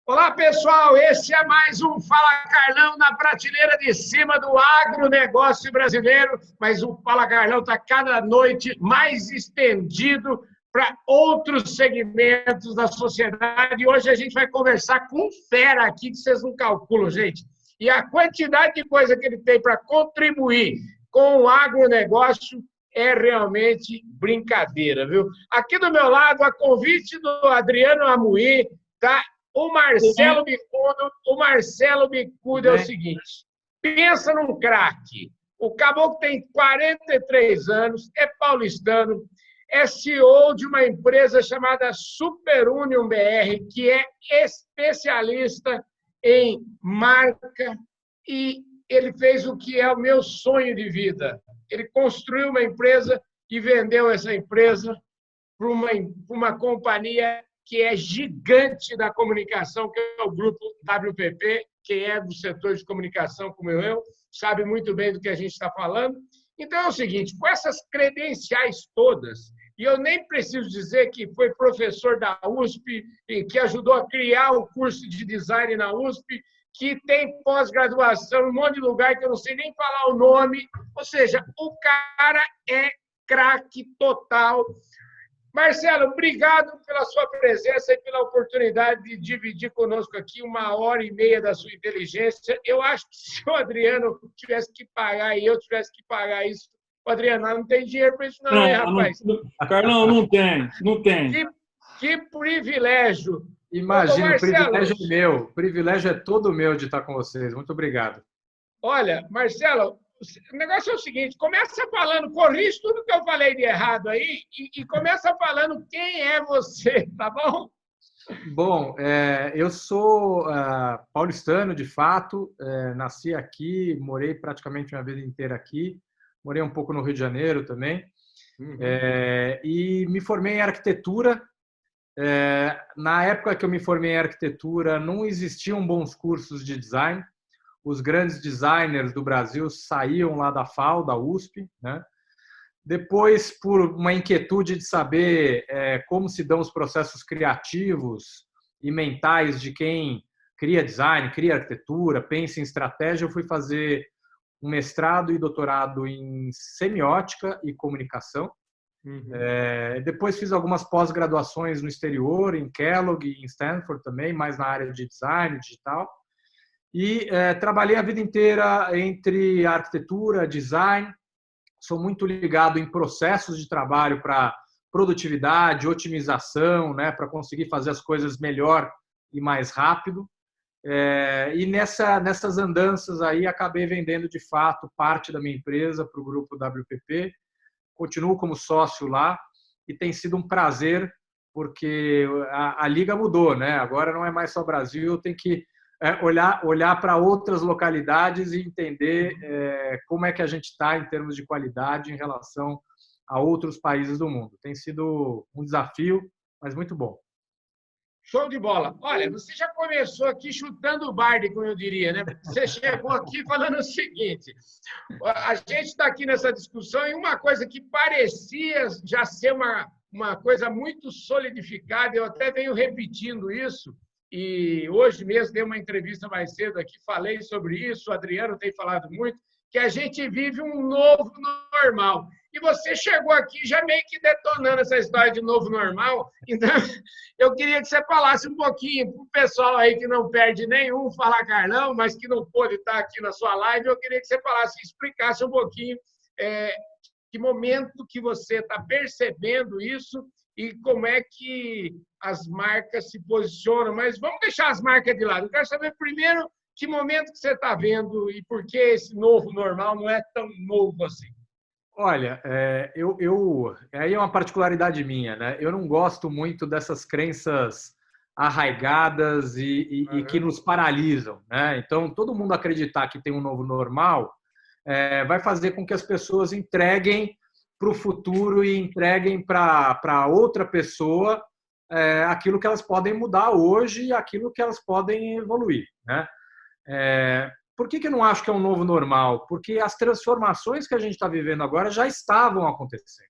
Olá, pessoal. Esse é mais um Fala Carlão na prateleira de cima do agronegócio brasileiro, mas o Fala Carlão está cada noite mais estendido para outros segmentos da sociedade. E hoje a gente vai conversar com um fera aqui que vocês não calculam, gente. E a quantidade de coisa que ele tem para contribuir com o agronegócio é realmente brincadeira, viu? Aqui do meu lado, a convite do Adriano Amuí, tá? O Marcelo Bicudo é o seguinte, pensa num craque. O caboclo tem 43 anos, é paulistano, é CEO de uma empresa chamada Super Union BR, que é especialista em marca, e ele fez o que é o meu sonho de vida. Ele construiu uma empresa e vendeu essa empresa para uma companhia que é gigante da comunicação, que é o Grupo WPP, que é do setor de comunicação, como eu, sabe muito bem do que a gente está falando. Então, é o seguinte, com essas credenciais todas, e eu nem preciso dizer que foi professor da USP, e que ajudou a criar o curso de design na USP, que tem pós-graduação em um monte de lugar que eu não sei nem falar o nome. Ou seja, o cara é craque total. Marcelo, obrigado pela sua presença e pela oportunidade de dividir conosco aqui 1h30 da sua inteligência. Eu acho que se o Adriano tivesse que pagar e eu tivesse que pagar isso, o Adriano não tem dinheiro para isso não, hein, rapaz? Carlão, não tem. Que privilégio. Imagina, o privilégio é meu. O privilégio é todo meu de estar com vocês. Muito obrigado. Olha, Marcelo, o negócio é o seguinte, começa falando, corrige tudo que eu falei de errado aí e começa falando quem é você, tá bom? Bom, eu sou paulistano, de fato, nasci aqui, morei praticamente minha vida inteira aqui, morei um pouco no Rio de Janeiro também, e me formei em arquitetura. Na época que eu me formei em arquitetura, não existiam bons cursos de design. Os grandes designers do Brasil saíam lá da FAU, da USP, né? Depois, por uma inquietude de saber como se dão os processos criativos e mentais de quem cria design, cria arquitetura, pensa em estratégia, eu fui fazer um mestrado e doutorado em semiótica e comunicação. Depois fiz algumas pós-graduações no exterior, em Kellogg e em Stanford também, mais na área de design digital. E trabalhei a vida inteira entre arquitetura, design. Sou muito ligado em processos de trabalho para produtividade, otimização, né, para conseguir fazer as coisas melhor e mais rápido. E nessas andanças aí acabei vendendo de fato parte da minha empresa para o grupo WPP. Continuo como sócio lá e tem sido um prazer porque a liga mudou, né? Agora não é mais só Brasil, tem que olhar para outras localidades e entender como é que a gente está em termos de qualidade em relação a outros países do mundo. Tem sido um desafio, mas muito bom. Show de bola. Olha, você já começou aqui chutando o barde, como eu diria, né? Você chegou aqui falando o seguinte, a gente está aqui nessa discussão e uma coisa que parecia já ser uma coisa muito solidificada, eu até venho repetindo isso, e hoje mesmo dei uma entrevista mais cedo aqui, falei sobre isso, o Adriano tem falado muito, que a gente vive um novo normal. E você chegou aqui já meio que detonando essa história de novo normal. Então, eu queria que você falasse um pouquinho para o pessoal aí que não perde nenhum Fala Carlão, mas que não pôde estar aqui na sua live. Eu queria que você falasse, explicasse um pouquinho que momento que você está percebendo isso e como é que as marcas se posicionam. Mas vamos deixar as marcas de lado. Eu quero saber primeiro que momento que você está vendo e por que esse novo normal não é tão novo assim. Olha, aí é uma particularidade minha, né? Eu não gosto muito dessas crenças arraigadas e que nos paralisam, né? Então, todo mundo acreditar que tem um novo normal vai fazer com que as pessoas entreguem para o futuro e entreguem para outra pessoa aquilo que elas podem mudar hoje e aquilo que elas podem evoluir, né? Por que eu não acho que é um novo normal? Porque as transformações que a gente está vivendo agora já estavam acontecendo.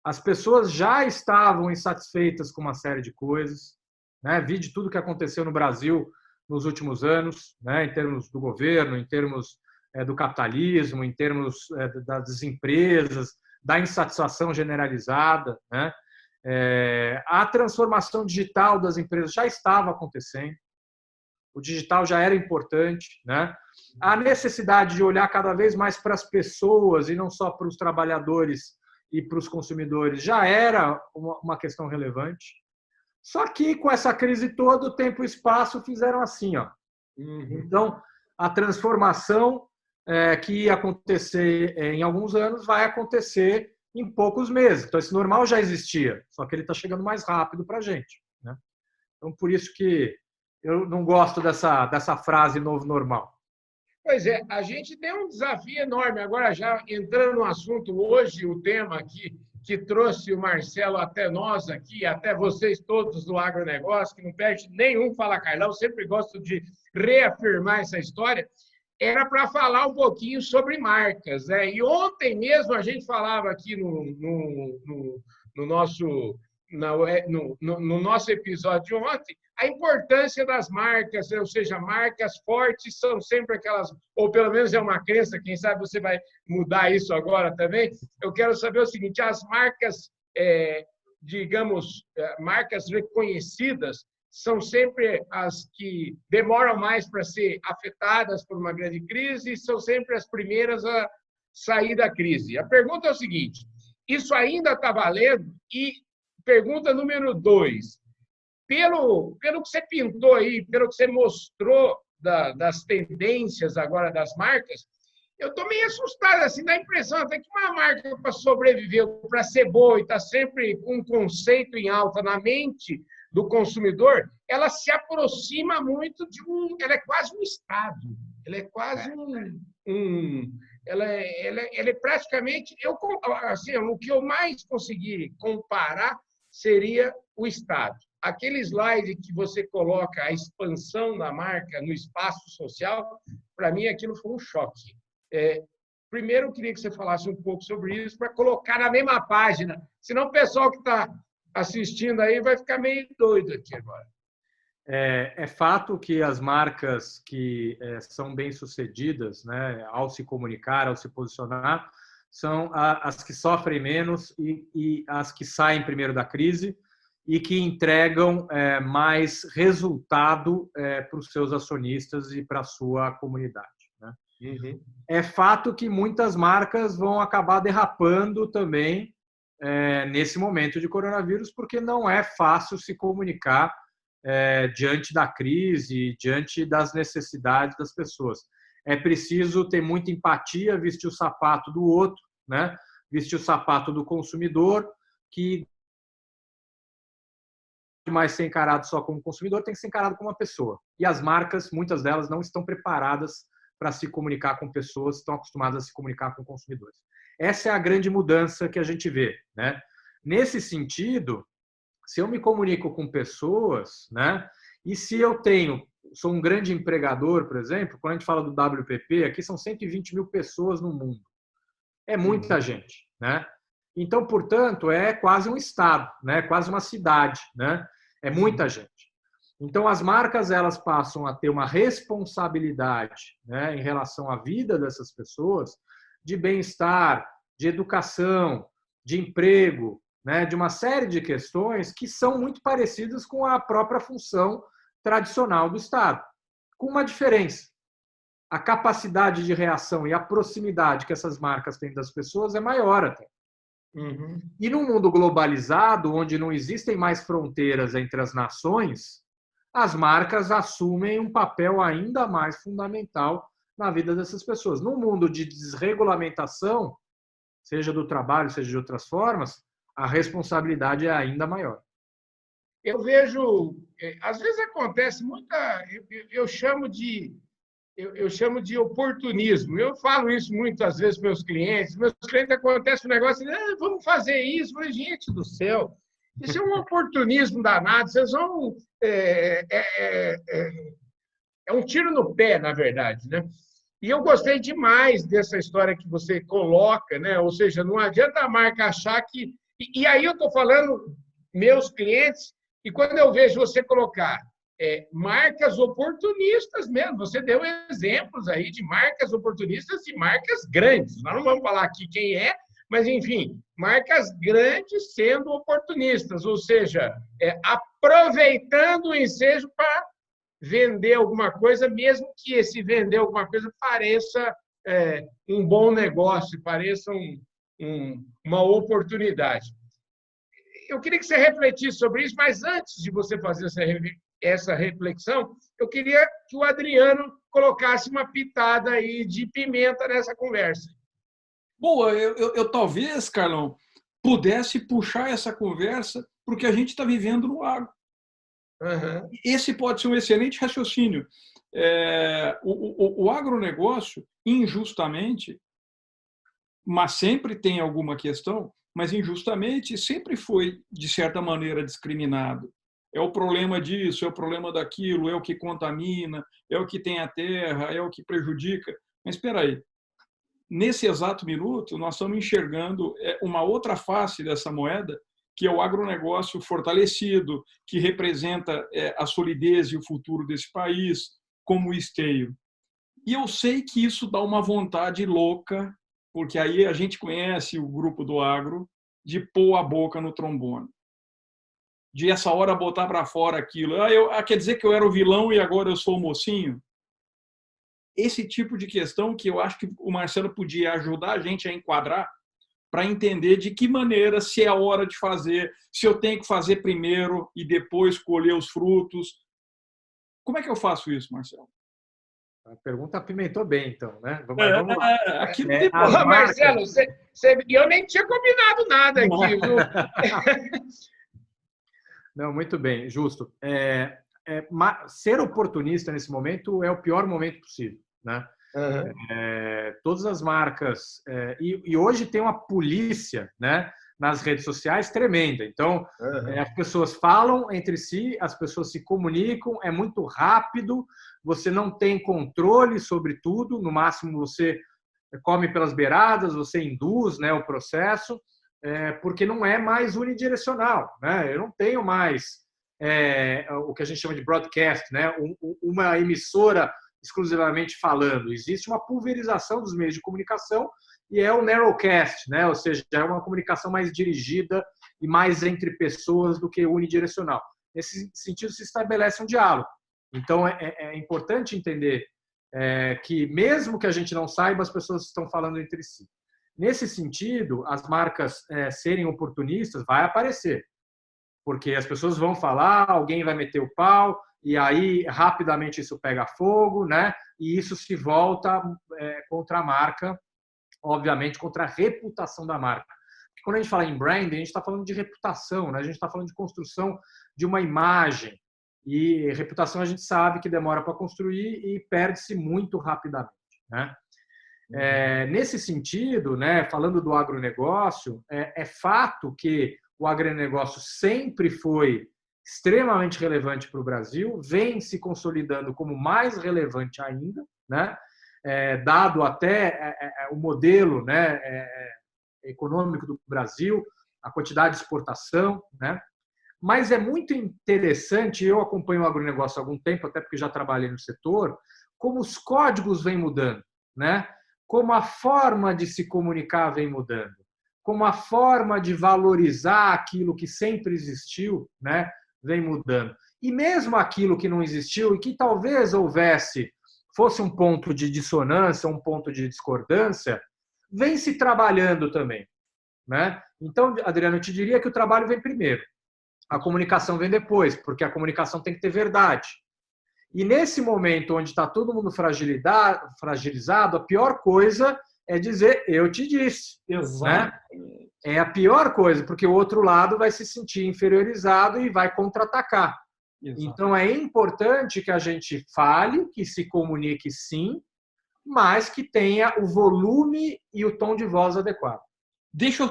As pessoas já estavam insatisfeitas com uma série de coisas. né? Vide tudo que aconteceu no Brasil nos últimos anos, né? Em termos do governo, em termos do capitalismo, em termos das empresas, da insatisfação generalizada, né? A transformação digital das empresas já estava acontecendo, o digital já era importante, né? A necessidade de olhar cada vez mais para as pessoas e não só para os trabalhadores e para os consumidores já era uma questão relevante. Só que com essa crise toda, o tempo e o espaço fizeram assim, ó. Então, a transformação que ia acontecer em alguns anos vai acontecer em poucos meses. Então, esse normal já existia, só que ele está chegando mais rápido para a gente, né? Então, por isso que eu não gosto dessa frase novo normal. Pois é, a gente tem um desafio enorme. Agora, já entrando no assunto, hoje, o tema aqui que trouxe o Marcelo até nós aqui, até vocês todos do agronegócio, que não perde nenhum Fala Carlão, sempre gosto de reafirmar essa história, era para falar um pouquinho sobre marcas, né? E ontem mesmo a gente falava aqui no nosso episódio de ontem, a importância das marcas, ou seja, marcas fortes são sempre aquelas, ou pelo menos é uma crença, quem sabe você vai mudar isso agora também. Eu quero saber o seguinte, as marcas, digamos, marcas reconhecidas, são sempre as que demoram mais para ser afetadas por uma grande crise e são sempre as primeiras a sair da crise. A pergunta é o seguinte, isso ainda está valendo? E pergunta número 2, pelo que você pintou aí, pelo que você mostrou das tendências agora das marcas, eu estou meio assustado, assim, dá a impressão até que uma marca para sobreviver, para ser boa e está sempre com um conceito em alta na mente do consumidor, ela se aproxima muito ela é quase um Estado, ela é quase ela é praticamente, assim, o que eu mais consegui comparar seria o Estado. Aquele slide que você coloca a expansão da marca no espaço social, para mim aquilo foi um choque. Primeiro, eu queria que você falasse um pouco sobre isso para colocar na mesma página, senão o pessoal que está assistindo aí vai ficar meio doido aqui agora. É fato que as marcas que são bem-sucedidas, né, ao se comunicar, ao se posicionar, são as que sofrem menos e as que saem primeiro da crise e que entregam mais resultado para os seus acionistas e para a sua comunidade, né? Uhum. É fato que muitas marcas vão acabar derrapando também nesse momento de coronavírus, porque não é fácil se comunicar diante da crise, diante das necessidades das pessoas. É preciso ter muita empatia, vestir o sapato do outro, né? Vestir o sapato do consumidor, que mais ser encarado só como consumidor, tem que ser encarado como uma pessoa. E as marcas, muitas delas, não estão preparadas para se comunicar com pessoas, estão acostumadas a se comunicar com consumidores. Essa é a grande mudança que a gente vê, né? Nesse sentido, se eu me comunico com pessoas, né? E se eu sou um grande empregador, por exemplo, quando a gente fala do WPP, aqui são 120 mil pessoas no mundo. É muita gente, né? Então, portanto, é quase um estado, né? Quase uma cidade, né? É muita gente. Então, as marcas elas passam a ter uma responsabilidade, né, em relação à vida dessas pessoas, de bem-estar, de educação, de emprego, né, de uma série de questões que são muito parecidas com a própria função tradicional do Estado, com uma diferença. A capacidade de reação e a proximidade que essas marcas têm das pessoas é maior até. Uhum. E num mundo globalizado, onde não existem mais fronteiras entre as nações, as marcas assumem um papel ainda mais fundamental na vida dessas pessoas. No mundo de desregulamentação, seja do trabalho, seja de outras formas, a responsabilidade é ainda maior. Eu vejo, às vezes acontece eu chamo de oportunismo. Eu falo isso muitas vezes para meus clientes. Meus clientes acontece um negócio, vamos fazer isso. Eu falei, gente do céu, isso é um oportunismo danado. Vocês vão... É um tiro no pé, na verdade, né? E eu gostei demais dessa história que você coloca, né? Ou seja, não adianta a marca achar que... E aí eu estou falando meus clientes E quando eu vejo você colocar marcas oportunistas mesmo, você deu exemplos aí de marcas oportunistas e marcas grandes. Nós não vamos falar aqui quem é, mas, enfim, marcas grandes sendo oportunistas, ou seja, aproveitando o ensejo para vender alguma coisa, mesmo que esse vender alguma coisa pareça um bom negócio, pareça uma oportunidade. Eu queria que você refletisse sobre isso, mas antes de você fazer essa reflexão, eu queria que o Adriano colocasse uma pitada aí de pimenta nessa conversa. Boa, eu talvez, Carlão, pudesse puxar essa conversa para o que a gente está vivendo no agro. Uhum. Esse pode ser um excelente raciocínio. O agronegócio, injustamente, mas sempre tem alguma questão, mas injustamente sempre foi, de certa maneira, discriminado. É o problema disso, é o problema daquilo, é o que contamina, é o que tem a terra, é o que prejudica. Mas espera aí, nesse exato minuto, nós estamos enxergando uma outra face dessa moeda, que é o agronegócio fortalecido, que representa a solidez e o futuro desse país, como esteio. E eu sei que isso dá uma vontade louca, porque aí a gente conhece o grupo do agro, de pôr a boca no trombone. De essa hora botar para fora aquilo. Quer dizer que eu era o vilão e agora eu sou o mocinho? Esse tipo de questão que eu acho que o Marcelo podia ajudar a gente a enquadrar para entender de que maneira, se é a hora de fazer, se eu tenho que fazer primeiro e depois colher os frutos. Como é que eu faço isso, Marcelo? A pergunta apimentou bem, então, né? Vamos lá. Aqui não tem Marcelo, eu nem tinha combinado nada aqui, viu? Não, muito bem, justo. Ser oportunista nesse momento é o pior momento possível, né? Uhum. Todas as marcas e hoje tem uma polícia, né, nas redes sociais tremenda. Então, as pessoas falam entre si, as pessoas se comunicam, é muito rápido, você não tem controle sobre tudo, no máximo você come pelas beiradas, você induz, né, o processo, porque não é mais unidirecional, né? Eu não tenho mais o que a gente chama de broadcast, né, uma emissora exclusivamente falando. Existe uma pulverização dos meios de comunicação e é o narrowcast, né? Ou seja, é uma comunicação mais dirigida e mais entre pessoas do que unidirecional. Nesse sentido, se estabelece um diálogo. Então, é importante entender que, mesmo que a gente não saiba, as pessoas estão falando entre si. Nesse sentido, as marcas serem oportunistas vai aparecer, porque as pessoas vão falar, alguém vai meter o pau, e aí rapidamente isso pega fogo, né? E isso se volta contra a marca, obviamente contra a reputação da marca. Porque quando a gente fala em branding, a gente está falando de reputação, né? A gente está falando de construção de uma imagem. E reputação a gente sabe que demora para construir e perde-se muito rapidamente, né? Nesse sentido, né, falando do agronegócio, é fato que o agronegócio sempre foi extremamente relevante para o Brasil, vem se consolidando como mais relevante ainda, né? Dado até o modelo, né, econômico do Brasil, a quantidade de exportação, né? Mas é muito interessante, eu acompanho o agronegócio há algum tempo, até porque já trabalhei no setor, como os códigos vêm mudando, né? Como a forma de se comunicar vem mudando, como a forma de valorizar aquilo que sempre existiu, né, vem mudando. E mesmo aquilo que não existiu e que talvez fosse um ponto de dissonância, um ponto de discordância, vem se trabalhando também, né? Então, Adriano, eu te diria que o trabalho vem primeiro. A comunicação vem depois, porque a comunicação tem que ter verdade. E nesse momento onde está todo mundo fragilizado, a pior coisa é dizer, eu te disse. Exato. Né? É a pior coisa, porque o outro lado vai se sentir inferiorizado e vai contra-atacar. Exato. Então, é importante que a gente fale, que se comunique sim, mas que tenha o volume e o tom de voz adequado.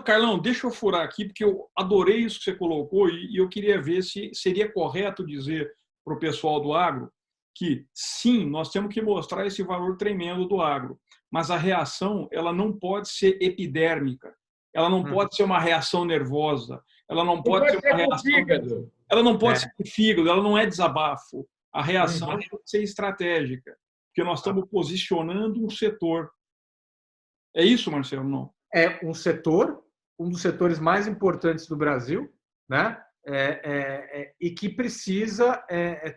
Carlão, deixa eu furar aqui, porque eu adorei isso que você colocou e eu queria ver se seria correto dizer para o pessoal do agro que, sim, nós temos que mostrar esse valor tremendo do agro, mas a reação ela não pode ser epidérmica, ela não pode ser uma reação nervosa, ela não pode ser uma reação... Ela não pode ser fígado, ela não é desabafo. A reação tem que ser estratégica, porque nós estamos posicionando um setor. É isso, Marcelo? Não? É um setor, um dos setores mais importantes do Brasil, né? E que precisa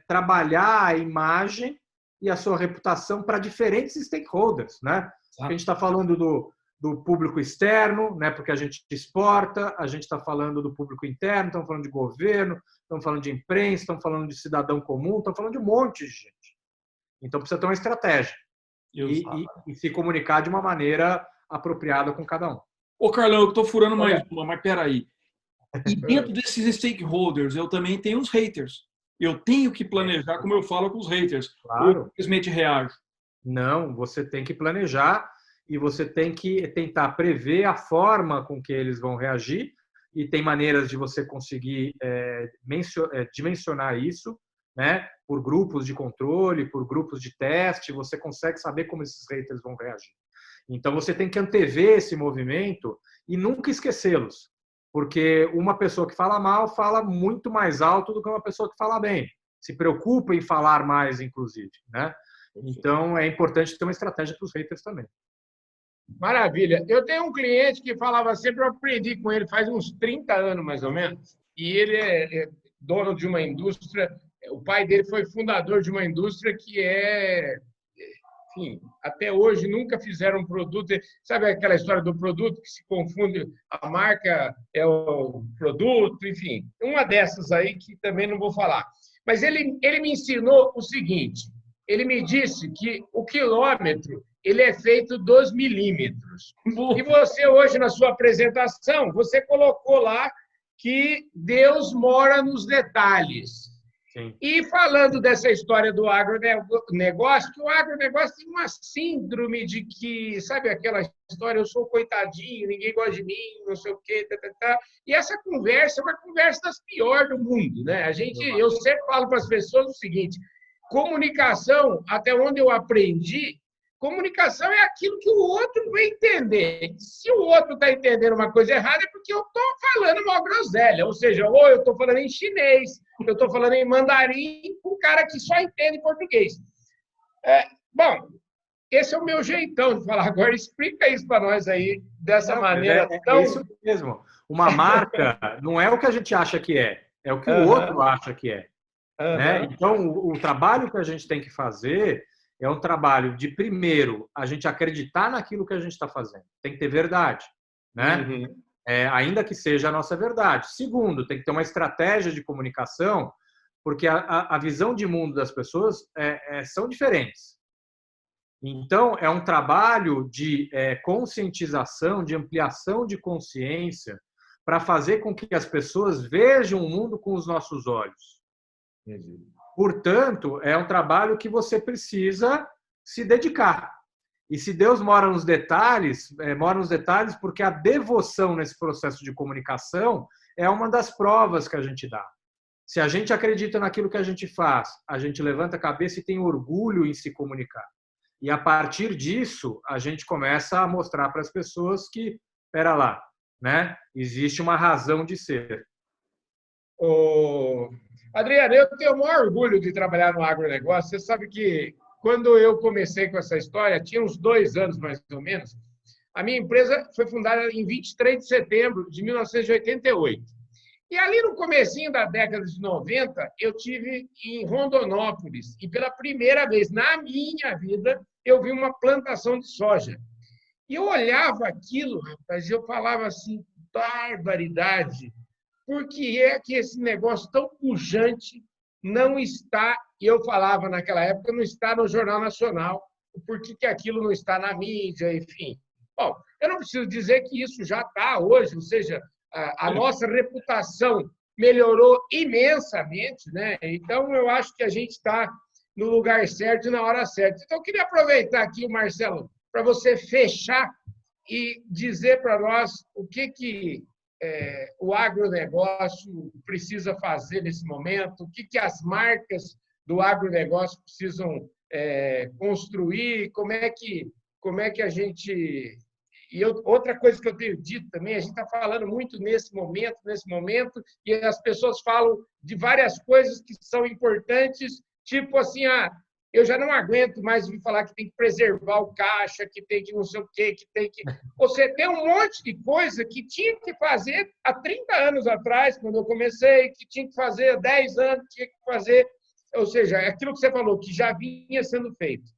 trabalhar a imagem e a sua reputação para diferentes stakeholders, né? A gente está falando do público externo, né? Porque a gente exporta, a gente está falando do público interno, estamos falando de governo, estamos falando de imprensa, estamos falando de cidadão comum, estamos falando de um monte de gente. Então precisa ter uma estratégia e se comunicar de uma maneira apropriada com cada um. Ô, Carlão, eu estou furando mais uma, mas peraí. E dentro desses stakeholders, eu também tenho os haters. Eu tenho que planejar como eu falo com os haters. Claro. Ou simplesmente reajo. Não, você tem que planejar e você tem que tentar prever a forma com que eles vão reagir e tem maneiras de você conseguir dimensionar isso, né? Por grupos de controle, por grupos de teste, você consegue saber como esses haters vão reagir. Então, você tem que antever esse movimento e nunca esquecê-los, porque uma pessoa que fala mal fala muito mais alto do que uma pessoa que fala bem. Se preocupa em falar mais, inclusive, né? Então, é importante ter uma estratégia para os haters também. Maravilha. Eu tenho um cliente que falava sempre, eu aprendi com ele faz uns 30 anos, mais ou menos, e ele é dono de uma indústria, o pai dele foi fundador de uma indústria que enfim, até hoje nunca fizeram um produto. Sabe aquela história do produto que se confunde, a marca é o produto, enfim, uma dessas aí que também não vou falar. Mas ele me ensinou o seguinte, ele me disse que o quilômetro ele é feito dos milímetros. E você hoje, na sua apresentação, você colocou lá que Deus mora nos detalhes. Sim. E falando dessa história do agronegócio, que o agronegócio tem uma síndrome de que, sabe aquela história, eu sou coitadinho, ninguém gosta de mim, não sei o quê, E essa conversa é uma conversa das piores do mundo, né? Eu sempre falo para as pessoas o seguinte, comunicação, até onde eu aprendi, comunicação é aquilo que o outro vai entender. Se o outro está entendendo uma coisa errada, é porque eu estou falando uma groselha. Ou seja, ou eu estou falando em chinês, eu estou falando em mandarim, com um cara que só entende português. Bom, esse é o meu jeitão de falar. Agora, explica isso para nós aí, dessa maneira tão... É isso mesmo. Uma marca não é o que a gente acha que é o que o outro acha que é. Né? Então, o trabalho que a gente tem que fazer é um trabalho de, primeiro, a gente acreditar naquilo que a gente está fazendo. Tem que ter verdade, né? Ainda que seja a nossa verdade. Segundo, tem que ter uma estratégia de comunicação, porque a visão de mundo das pessoas são diferentes. Então, é um trabalho de conscientização, de ampliação de consciência, para fazer com que as pessoas vejam o mundo com os nossos olhos. Portanto, é um trabalho que você precisa se dedicar. E se Deus mora nos detalhes porque a devoção nesse processo de comunicação é uma das provas que a gente dá. Se a gente acredita naquilo que a gente faz, a gente levanta a cabeça e tem orgulho em se comunicar. E a partir disso, a gente começa a mostrar para as pessoas que, espera lá, né? Existe uma razão de ser. Adriano, eu tenho o maior orgulho de trabalhar no agronegócio. Você sabe que quando eu comecei com essa história, tinha uns 2 anos mais ou menos, a minha empresa foi fundada em 23 de setembro de 1988. E ali no comecinho da década de 90, eu tive em Rondonópolis e pela primeira vez na minha vida eu vi uma plantação de soja. E eu olhava aquilo, rapaz, e eu falava assim, barbaridade. Por que é que esse negócio tão pujante não está, e eu falava naquela época, não está no Jornal Nacional, por que aquilo não está na mídia, enfim. Bom, eu não preciso dizer que isso já está hoje, ou seja, a nossa reputação melhorou imensamente, né? Então, eu acho que a gente está no lugar certo e na hora certa. Então, eu queria aproveitar aqui, Marcelo, para você fechar e dizer para nós o que o agronegócio precisa fazer nesse momento, o que as marcas do agronegócio precisam construir, como é que a gente outra coisa que eu tenho dito também, a gente está falando muito nesse momento, e as pessoas falam de várias coisas que são importantes, tipo assim, eu já não aguento mais ouvir falar que tem que preservar o caixa, que tem que não sei o quê, que tem que... Você tem um monte de coisa que tinha que fazer há 30 anos atrás, quando eu comecei, que tinha que fazer há 10 anos, tinha que fazer... Ou seja, aquilo que você falou, que já vinha sendo feito.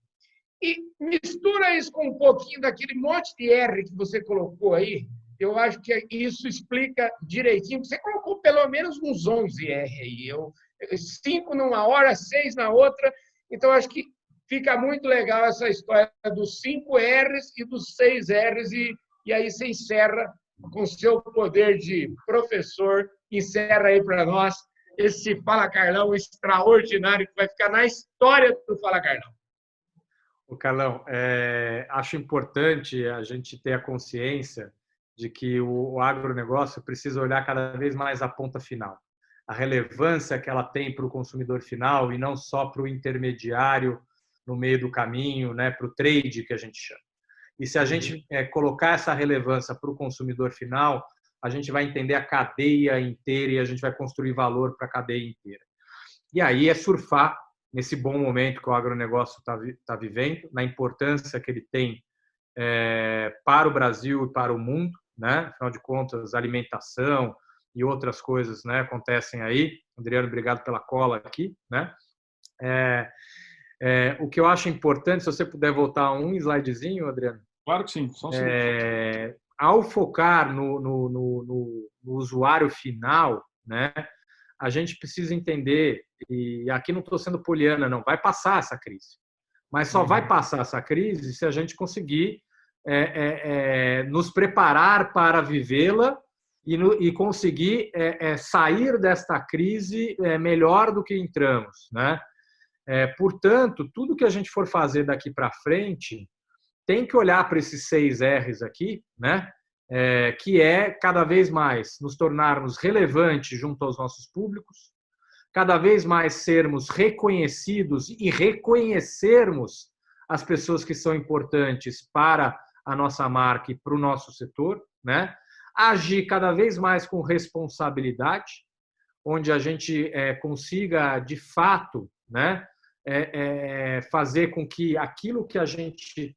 E mistura isso com um pouquinho daquele monte de R que você colocou aí, eu acho que isso explica direitinho. Você colocou pelo menos uns 11 R aí. 5 numa hora, 6 na outra. Então, acho que fica muito legal essa história dos 5 R's e dos 6 R's. E aí você encerra com o seu poder de professor. Encerra aí para nós esse Fala Carlão extraordinário que vai ficar na história do Fala Carlão. O Carlão, acho importante a gente ter a consciência de que o agronegócio precisa olhar cada vez mais a ponta final. A relevância que ela tem para o consumidor final e não só para o intermediário no meio do caminho, né, para o trade que a gente chama. E se a gente colocar essa relevância para o consumidor final, a gente vai entender a cadeia inteira e a gente vai construir valor para a cadeia inteira. E aí é surfar nesse bom momento que o agronegócio está vivendo, na importância que ele tem para o Brasil e para o mundo, né? Afinal de contas, alimentação e outras coisas, né, acontecem aí. Adriano, obrigado pela cola aqui, né? O que eu acho importante, se você puder voltar um slidezinho, Adriano. Claro que sim, só um segundo. Ao focar no usuário final, né, a gente precisa entender, e aqui não estou sendo poliana, não, vai passar essa crise. Mas só vai passar essa crise se a gente conseguir nos preparar para vivê-la e conseguir sair desta crise melhor do que entramos, né? Portanto, tudo que a gente for fazer daqui para frente tem que olhar para esses 6 R's aqui, né? Que é cada vez mais nos tornarmos relevantes junto aos nossos públicos, cada vez mais sermos reconhecidos e reconhecermos as pessoas que são importantes para a nossa marca e para o nosso setor, né? Agir cada vez mais com responsabilidade, onde a gente consiga, de fato, né, fazer com que aquilo que a gente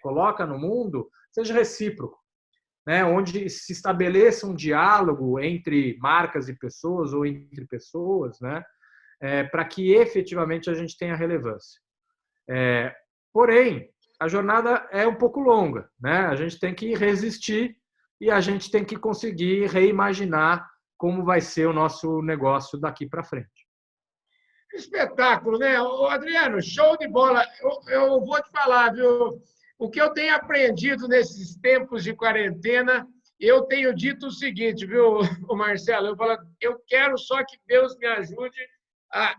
coloca no mundo seja recíproco, né, onde se estabeleça um diálogo entre marcas e pessoas ou entre pessoas, né, para que efetivamente a gente tenha relevância. Porém, a jornada é um pouco longa, né? A gente tem que resistir e a gente tem que conseguir reimaginar como vai ser o nosso negócio daqui para frente. Espetáculo, né? Adriano, show de bola. Eu vou te falar, viu? O que eu tenho aprendido nesses tempos de quarentena, eu tenho dito o seguinte, viu, Marcelo? Eu quero só que Deus me ajude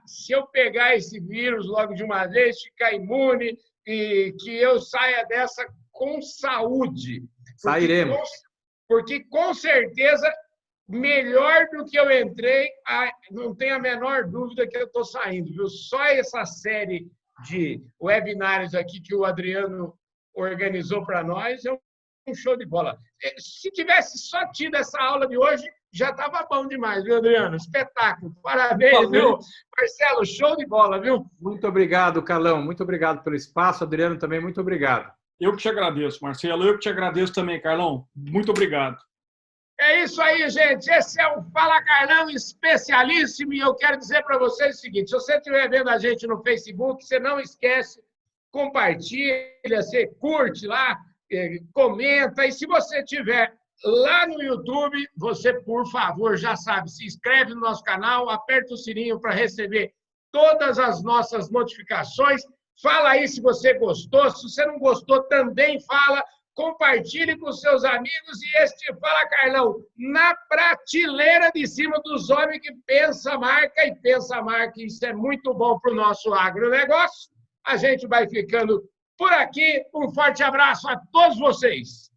se eu pegar esse vírus logo de uma vez, ficar imune e que eu saia dessa com saúde. Sairemos. Porque com certeza, melhor do que eu entrei, não tenho a menor dúvida que eu estou saindo, viu? Só essa série de webinários aqui que o Adriano organizou para nós é um show de bola. Se tivesse só tido essa aula de hoje, já estava bom demais, viu, Adriano? Espetáculo. Parabéns, viu? Marcelo, show de bola, viu? Muito obrigado, Carlão. Muito obrigado pelo espaço. Adriano, também muito obrigado. Eu que te agradeço, Marcelo. Eu que te agradeço também, Carlão. Muito obrigado. É isso aí, gente. Esse é o Fala Carlão especialíssimo e eu quero dizer para vocês o seguinte, se você estiver vendo a gente no Facebook, você não esquece, compartilha, você curte lá, comenta, e se você estiver lá no YouTube, você, por favor, já sabe, se inscreve no nosso canal, aperta o sininho para receber todas as nossas notificações. Fala aí se você gostou, se você não gostou, também fala, compartilhe com seus amigos e este Fala Carlão na prateleira de cima dos homens que pensa marca e pensa marca. Isso é muito bom para o nosso agronegócio. A gente vai ficando por aqui. Um forte abraço a todos vocês.